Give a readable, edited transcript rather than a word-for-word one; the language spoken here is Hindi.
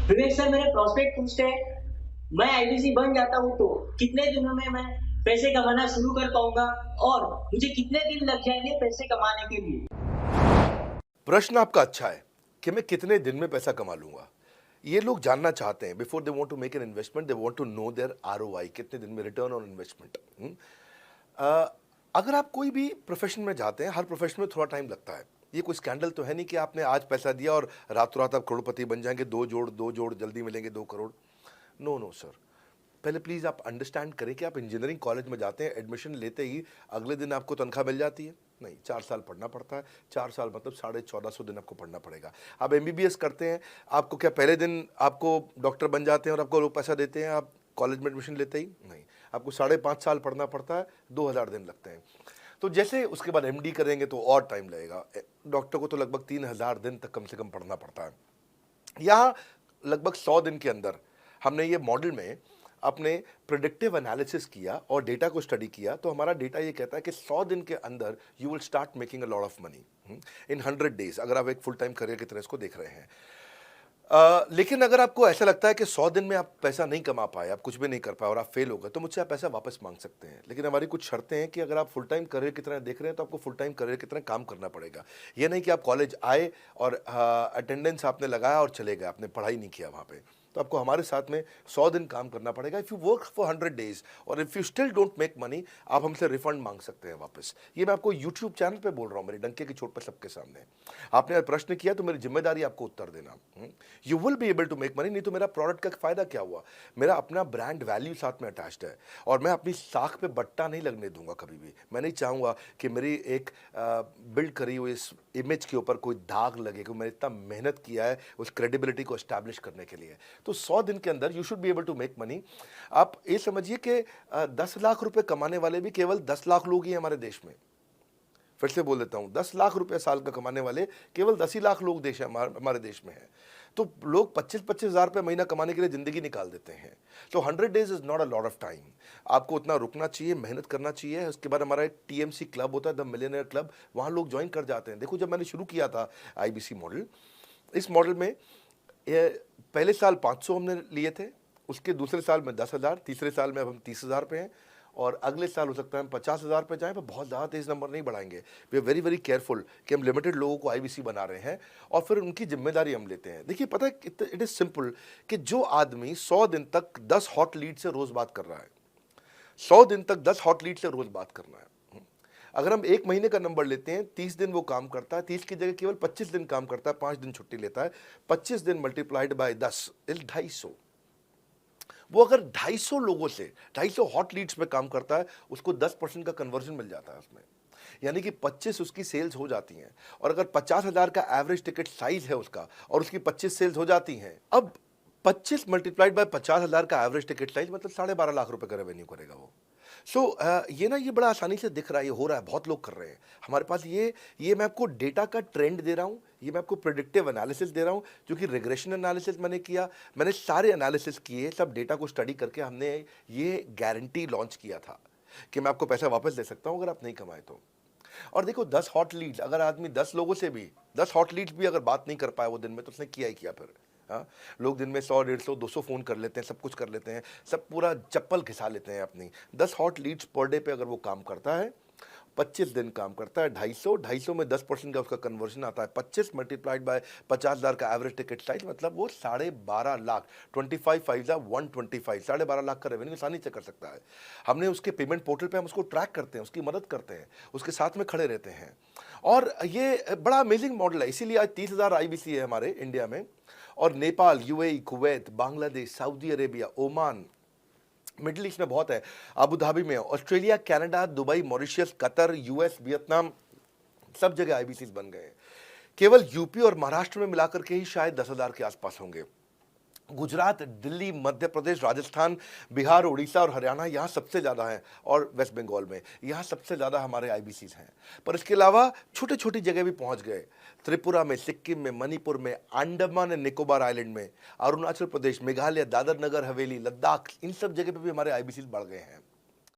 विवेक सर, मेरे प्रोस्पेक्ट पूछते हैं, मैं आईबीसी बन जाता हूँ तो कितने दिनों में मैं पैसे कमाना शुरू कर पाऊंगा और मुझे कितने दिन लग जाएंगे पैसे कमाने के लिए? प्रश्न आपका अच्छा है कि मैं कितने दिन में पैसा कमा लूंगा। ये लोग जानना चाहते हैं। Before they want to make an investment, they want to know their ROI, कितने दिन में रिटर्न ऑन इन्वेस्टमेंट। अगर आप कोई भी प्रोफेशन में जाते हैं, हर प्रोफेशन में थोड़ा टाइम लगता है। ये कोई स्कैंडल तो है नहीं कि आपने आज पैसा दिया और रातों रात आप करोड़पति बन जाएंगे, दो जोड़ जल्दी मिलेंगे 2 करोड़। नो नो सर, पहले प्लीज़ आप अंडरस्टैंड करें कि आप इंजीनियरिंग कॉलेज में जाते हैं, एडमिशन लेते ही अगले दिन आपको तनख्वाह मिल जाती है? नहीं, 4 साल पढ़ना पड़ता है। 4 साल मतलब 1450 दिन आपको पढ़ना पड़ेगा। आप एमबीबीएस करते हैं, आपको क्या पहले दिन आपको डॉक्टर बन जाते हैं और आपको लोग पैसा देते हैं आप कॉलेज में एडमिशन लेते ही? नहीं, आपको 5.5 साल पढ़ना पड़ता है, 2000 दिन लगते हैं। तो जैसे उसके बाद एमडी करेंगे तो और टाइम लगेगा। डॉक्टर को तो लगभग 3000 दिन तक कम से कम पढ़ना पड़ता है। यहाँ लगभग 100 दिन के अंदर हमने ये मॉडल में अपने प्रिडिक्टिव एनालिसिस किया और डेटा को स्टडी किया, तो हमारा डेटा ये कहता है कि 100 दिन के अंदर you will start making a lot of money in 100 days, अगर आप एक फुल टाइम करियर की तरह इसको देख रहे हैं। लेकिन अगर आपको ऐसा लगता है कि 100 दिन में आप पैसा नहीं कमा पाए, आप कुछ भी नहीं कर पाए और आप फेल हो गए, तो मुझसे आप पैसा वापस मांग सकते हैं। लेकिन हमारी कुछ शर्तें हैं कि अगर आप फुल टाइम करियर की तरह देख रहे हैं तो आपको फुल टाइम करियर की तरह काम करना पड़ेगा। ये नहीं कि आप कॉलेज आए और अटेंडेंस आपने लगाया और चले गए, आपने पढ़ाई नहीं किया वहाँ पे। तो आपको हमारे साथ में 100 दिन काम करना पड़ेगा। If you work for 100 days और if you still don't make money, आप हमसे रिफंड मांग सकते हैं वापस। ये मैं आपको यूट्यूब चैनल पे बोल रहा हूँ, मेरे डंके की चोट पर सबके सामने। आपने प्रश्न किया तो मेरी जिम्मेदारी आपको उत्तर देना। You will be able to make money, नहीं तो मेरा प्रोडक्ट का फायदा क्या हुआ? मेरा अपना ब्रांड वैल्यू साथ में अटैच्ड है और मैं अपनी साख पे बट्टा नहीं लगने दूंगा कभी भी। मैं नहीं चाहूंगा कि मेरी एक बिल्ड करी हुई इस इमेज के ऊपर कोई दाग लगे, क्योंकि मैंने इतना मेहनत किया है उस क्रेडिबिलिटी को एस्टैब्लिश करने के लिए। तो 100 दिन के अंदर you should be able to make money. आप ये समझिए कि 10 लाख रुपए कमाने वाले भी केवल 10 लाख लोग ही हैं हमारे देश में। फिर से बोल देता हूं, 10 लाख रुपए साल का कमाने वाले केवल 10 ही लाख लोग देश हमारे देश में हैं। तो लोग 25-25 हज़ार रुपये महीना कमाने के लिए जिंदगी निकाल देते हैं। तो 100 days is not a lot of time. आपको उतना रुकना चाहिए, मेहनत करना चाहिए। उसके बाद हमारा एक टीएमसी क्लब होता है, द मिलियनेयर क्लब, वहाँ लोग ज्वाइन कर जाते हैं। देखो, जब मैंने शुरू किया था आईबीसी मॉडल, इस मॉडल में पहले साल 500 हमने लिए थे, उसके दूसरे साल में 10,000, तीसरे साल में अब हम 30,000 पे हैं और अगले साल हो सकता है हम 50,000 पे जाएं, पर बहुत ज़्यादा तेज नंबर नहीं बढ़ाएंगे। We are very very careful कि हम लिमिटेड लोगों को आईबीसी बना रहे हैं और फिर उनकी जिम्मेदारी हम लेते हैं। देखिए, पता है इट इज़ सिंपल कि जो आदमी 100 दिन तक 10 हॉट लीड से रोज़ बात कर रहा है, 100 दिन तक 10 हॉट लीड से रोज़ बात करना है। अगर हम एक महीने का नंबर लेते हैं, 30 दिन वो काम करता है, 30 की जगह केवल 25 दिन काम करता है, 5 दिन छुट्टी लेता है, 25 दिन मल्टीप्लाइड बाय 10 इज 250। वो अगर 250 लोगों से 250 हॉट लीड्स पे काम करता है, उसको 10% का कन्वर्जन मिल जाता है उसमें, यानी कि 25 उसकी सेल्स हो जाती हैं। और अगर 50,000 का एवरेज टिकट साइज है उसका और उसकी 25 सेल्स हो जाती हैं, अब 25 मल्टीप्लाइड बाय 50,000 का एवरेज टिकट साइज मतलब 12.5 लाख रुपए का रेवेन्यू करेगा वो। सो ये ना, ये बड़ा आसानी से दिख रहा है, ये हो रहा है, बहुत लोग कर रहे हैं हमारे पास। ये मैं आपको डेटा का ट्रेंड दे रहा हूँ, ये मैं आपको प्रिडिक्टिव एनालिसिस दे रहा हूँ, जो कि रिग्रेशन एनालिसिस मैंने किया। मैंने सारे एनालिसिस किए, सब डेटा को स्टडी करके हमने ये गारंटी लॉन्च किया था कि मैं आपको पैसा वापस दे सकता हूँ अगर आप नहीं कमाए तो। और देखो, 10 हॉट लीड्स, अगर आदमी 10 लोगों से भी 10 हॉट लीड्स भी अगर बात नहीं कर पाए वो दिन में, तो उसने किया ही किया फिर। हाँ, लोग दिन में 100, 150, 200 फ़ोन कर लेते हैं, सब कुछ कर लेते हैं, सब पूरा चप्पल घिसा लेते हैं अपनी। 10 हॉट लीड्स पर डे पे अगर वो काम करता है, 25 दिन काम करता है, 250 में 10% का उसका कन्वर्जन आता है, 25 मल्टीप्लाइड बाय 50,000 का एवरेज टिकट साइज, मतलब वो 12.5 लाख, 25 5 125, 12.5 लाख का रेवेन्यू आसानी से कर सकता है। हमने उसके पेमेंट पोर्टल पे हम उसको ट्रैक करते हैं, उसकी मदद करते हैं, उसके साथ में खड़े रहते हैं। और ये बड़ा अमेजिंग मॉडल है, इसीलिए आज 30,000 आईबीसी है हमारे इंडिया में। और Nepal, UAE, Kuwait, Bangladesh, Saudi Arabia, Oman, middle east में बहुत है, अबू धाबी में, Australia, Canada, Dubai, Mauritius, Qatar, US, Vietnam, सब जगह आईबीसीज बन गए हैं। केवल यूपी और महाराष्ट्र में मिलाकर के ही शायद 10,000 के आसपास होंगे। गुजरात, दिल्ली, मध्य प्रदेश, राजस्थान, बिहार, उड़ीसा और हरियाणा, यहाँ सबसे ज़्यादा हैं। और वेस्ट बंगाल में, यहाँ सबसे ज़्यादा हमारे आईबीसीज हैं। पर इसके अलावा छोटी छोटी जगह भी पहुँच गए, त्रिपुरा में, सिक्किम में, मणिपुर में, अंडमान एंड निकोबार आइलैंड में, अरुणाचल प्रदेश, मेघालय, दादर नगर हवेली, लद्दाख, इन सब जगह पे भी हमारे आईबीसीज बढ़ गए हैं।